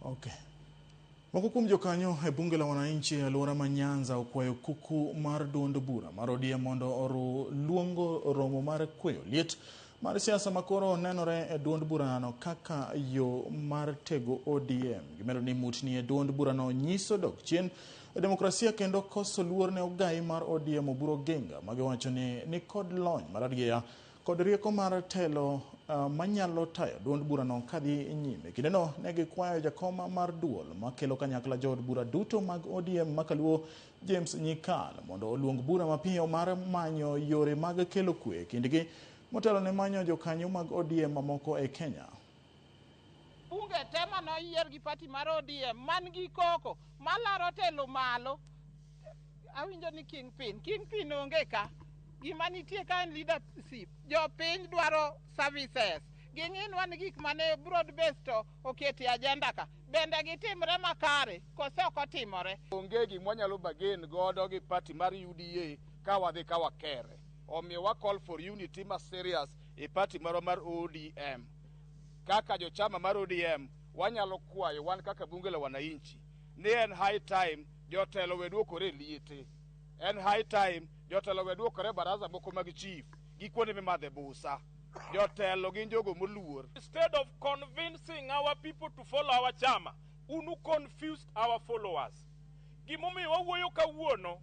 Okay. Moko kuom jokanyo e Bunge La Wananchi alwora ma Nyanza okwayo kuku mar duond bura mar ODM mondo luongo romo mar kweyo liet mar siasa makoro nenore e duond burano kaka yo mar tego ODM. Gimedo ni mutni e duond burano nyiso dok chien demokrasia kendo koso luor ne ogai mar ODM Oburo Genga magiwacho ni kod lony mar adiera kod rieko mar telo manyalo tayo duond burano kadhi nyime. Kindeno ne gikwayo jakoma mar duol makelo kanyakla jood bura duto mag ODM makaluo James Nyikal mondo oluong bura mapiyo mar manyo yore mag kelo kwe kindgi motelo ne manyo jokanyo mag ODM mamoko e Kenya. Bunge tema no yier gi party mar ODM man gi koko malaro telo malo. Awinjo ni kingpin onge ka. Gima nitie ka en leadership. Jo piny dwaro services. Ging'inwa ni gik mane broad based to oketi agenda ka. Bende gitimre makare kose ok otimore. Onge gima nyalo bagen godo gi party mar UDA ka wadhi ka wakere. Omiyo wa call for unity ma serious e party mar ODM. Kaka jo chama mar ODM wanyalo kwayo wan kaka Bunge La Wananchi ni en high time jotelo weduokore liete. En high time jotelo weduokore baraza moko mag chief gikuone mimadhe busa. Jotelo gin jogo moluor. Instead of convincing our people to follow our chama, unu confused our followers. Gimomiyo wawuoyo kawuono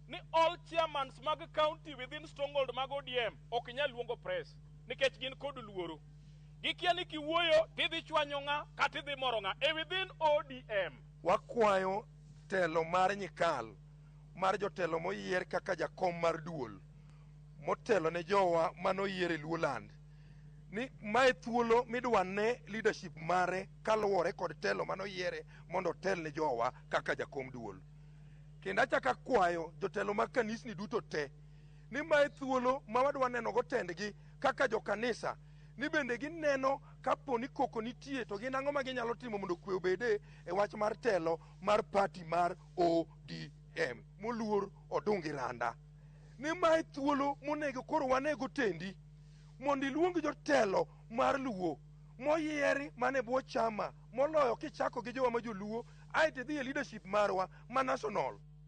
ni all chairmans mag county within stronghold mag ODM ok nyal luongo press nikech gin kod luoro. Gikia ni kiwuoyo tidhi chwanyo ng'a kata idhi moro ng'a e within ODM. Wakwayo telo mar Nyikal mar jotelo moyier kaka jakom mar duol motelo ne jowa manoyier e Luoland ni mae thuolo midwane leadership mare kaluwore kod telo manoyiere mondo tel ne jowa kaka jakom duol. Kendo achaka kwayo jotelo mag kanisni duto te ni mae thuolo ma wadwa neno go tendgi kaka jokanisa ni bende gineno kapo ni koko nitie to gin ang'o ma ginyalo timo mondo kwe obede e wach mar telo mar party mar ODM moluor odungi randa. Ni mae thuolo monego koro wanego tendi mondo iluong jotelo mar luo moyieri mane bwo chama moloyo kichako gi jowa ma joluo aito dhi e leadership marwa ma national.